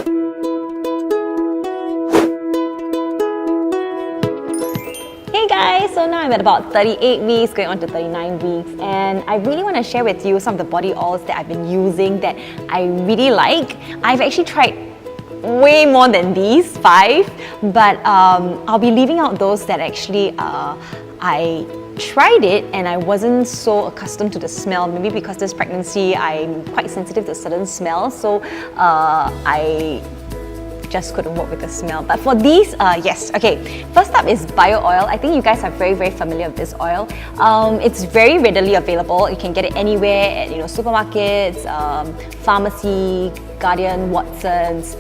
Hey guys, so now I'm at about 38 weeks, going on to 39 weeks, and I really want to share with you some of the body oils that I've been using that I really like. I've actually tried way more than these 5, but I'll be leaving out those that actually I tried it and I wasn't so accustomed to the smell. Maybe because this pregnancy I'm quite sensitive to certain smells, so I just couldn't work with the smell. But for these, yes. Okay, first up is bio oil. I think you guys are very familiar with this oil. It's very readily available. You can get it anywhere at supermarkets, pharmacy, Guardian, Watsons.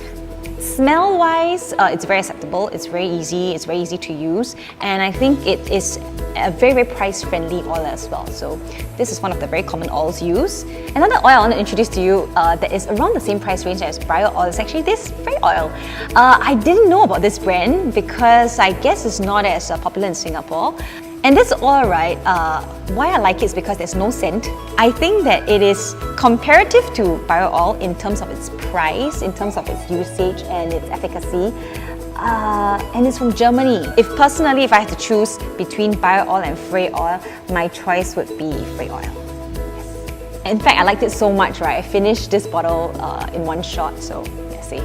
Smell wise, it's very acceptable, it's very easy to use, and I think it is a very price friendly oil as well. So this is one of the very common oils used. Another oil I want to introduce to you that is around the same price range as bio oil is actually this spray oil. I didn't know about this brand because I guess it's not as popular in Singapore. And this oil, right, why I like it is because there's no scent. I think that it is comparative to bio oil in terms of its price, in terms of its usage and its efficacy. And it's from Germany. If I had to choose between bio oil and spray oil, my choice would be spray oil. Yes. In fact, I liked it so much, right? I finished this bottle in one shot, so let's see.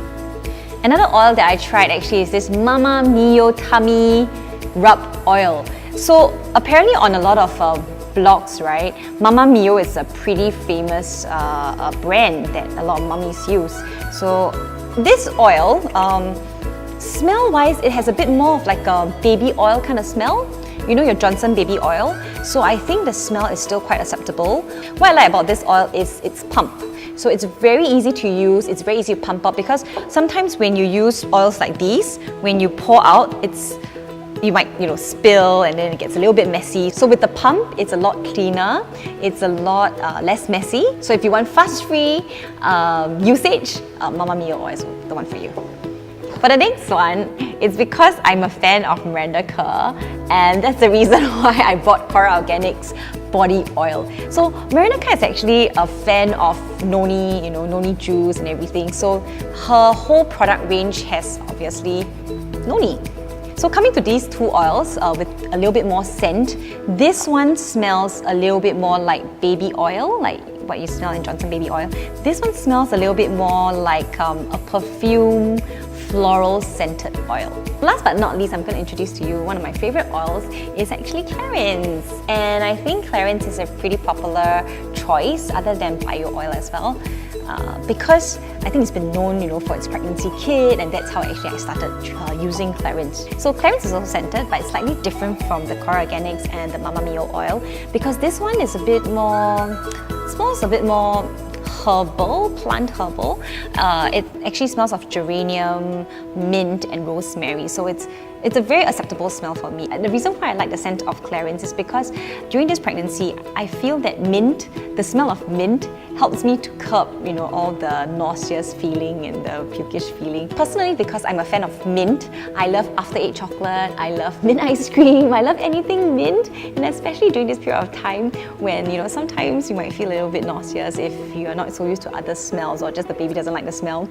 Another oil that I tried actually is this Mama Mio Tummy Rub Oil. So apparently on a lot of blogs, right, Mama Mio is a pretty famous brand that a lot of mummies use. So this oil, smell-wise, it has a bit more of like a baby oil kind of smell. You know, your Johnson baby oil. So I think the smell is still quite acceptable. What I like about this oil is its pump. So it's very easy to use, it's very easy to pump up, because sometimes when you use oils like these, when you pour out, you might spill and then it gets a little bit messy. So with the pump, it's a lot cleaner, it's a lot less messy. So if you want fuss-free usage, Mama Mio oil is the one for you. For the next one, it's because I'm a fan of Miranda Kerr, and that's the reason why I bought Cora Organics body oil. So Miranda Kerr is actually a fan of noni, noni juice and everything. So her whole product range has obviously noni. So coming to these two oils with a little bit more scent, this one smells a little bit more like baby oil, like what you smell in Johnson baby oil. This one smells a little bit more like a perfume, floral scented oil. Last but not least, I'm going to introduce to you one of my favorite oils is actually Clarins. And I think Clarins is a pretty popular choice other than bio oil as well. Because I think it's been known, for its pregnancy kit, and that's how actually I started using Clarins. So Clarins is also scented, but it's slightly different from the Cora Organics and the Mama Mio oil, because this one is a bit more, smells a bit more herbal, plant herbal. It actually smells of geranium, mint and rosemary. So it's a very acceptable smell for me. And the reason why I like the scent of Clarins is because during this pregnancy, I feel that mint, the smell of mint, helps me to curb, all the nauseous feeling and the pukish feeling. Personally, because I'm a fan of mint, I love after 8 chocolate, I love mint ice cream, I love anything mint, and especially during this period of time when, sometimes you might feel a little bit nauseous if you are not so used to other smells or just the baby doesn't like the smell.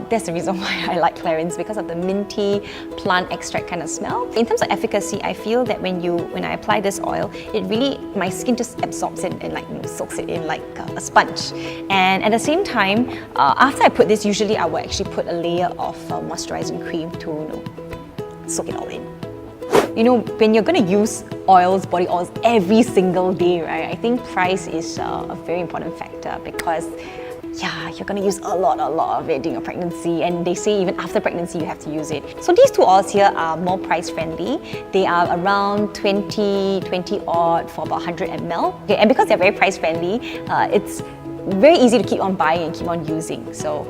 That's the reason why I like Clarins, because of the minty plant extract kind of smell. In terms of efficacy, I feel that when I apply this oil, it really, my skin just absorbs it and soaks it in like a sponge. And at the same time, after I put this, usually I will actually put a layer of moisturizing cream to soak it all in. When you're going to use oils, body oils every single day, right? I think price is a very important factor, because you're going to use a lot of it during your pregnancy, and they say even after pregnancy you have to use it. So these two oils here are more price friendly. They are around 20 odd for about 100 ml. Okay, and because they're very price friendly, it's very easy to keep on buying and keep on using. So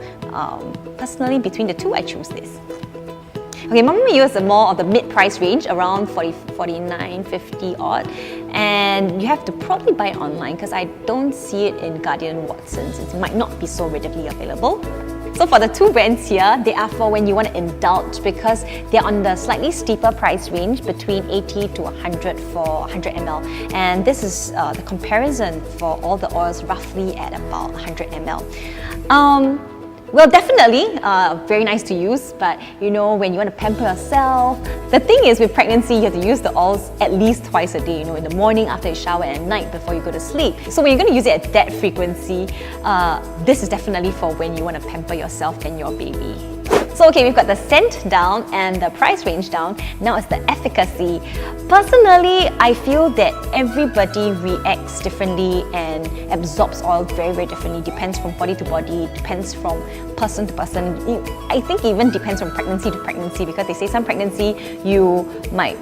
personally, between the two, I choose this. Okay, Mama Mio is more of the mid-price range, around 49, 50 odd. And you have to probably buy it online because I don't see it in Guardian Watsons. It might not be so readily available. So for the two brands here, they are for when you want to indulge, because they're on the slightly steeper price range between 80 to 100 for 100 ml. And this is the comparison for all the oils roughly at about 100 ml. Well, definitely, very nice to use, but you know, when you want to pamper yourself, the thing is with pregnancy, you have to use the oils at least twice a day, you know, in the morning after you shower and at night before you go to sleep. So when you're going to use it at that frequency, this is definitely for when you want to pamper yourself and your baby. So okay, we've got the scent down and the price range down. Now it's the efficacy. Personally, I feel that everybody reacts differently and absorbs oil very, very differently. Depends from body to body, depends from person to person. I think even depends from pregnancy to pregnancy, because they say some pregnancy you might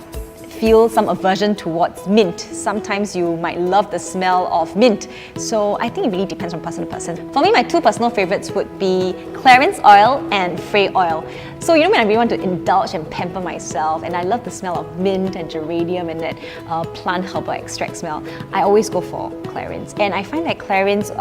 feel some aversion towards mint. Sometimes you might love the smell of mint. So I think it really depends from person to person. For me, my two personal favorites would be Clarins oil and Frey oil. So you know, when I really want to indulge and pamper myself, and I love the smell of mint and geranium and that plant herbal extract smell, I always go for Clarins. And I find that Clarins,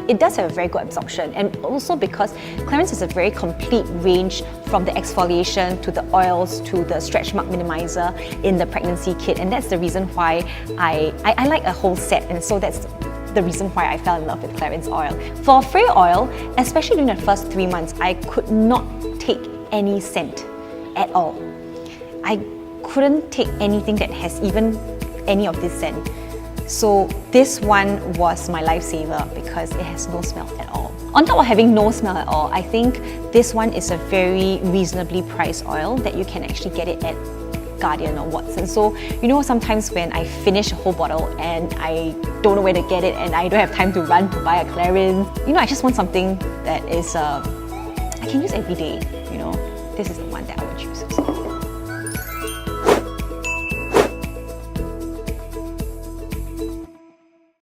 it does have a very good absorption, and also because Clarins is a very complete range from the exfoliation to the oils to the stretch mark minimizer in the pregnancy kit, and that's the reason why I like a whole set, and so that's the reason why I fell in love with Clarins oil. For Frey oil, especially during the first 3 months, I could not take any scent at all. I couldn't take anything that has even any of this scent. So this one was my lifesaver because it has no smell at all. On top of having no smell at all, I think this one is a very reasonably priced oil that you can actually get it at Guardian or Watson. So you know, sometimes when I finish a whole bottle and I don't know where to get it and I don't have time to run to buy a Clarins, you know, I just want something that is I can use every day, you know. This is the one that I would choose.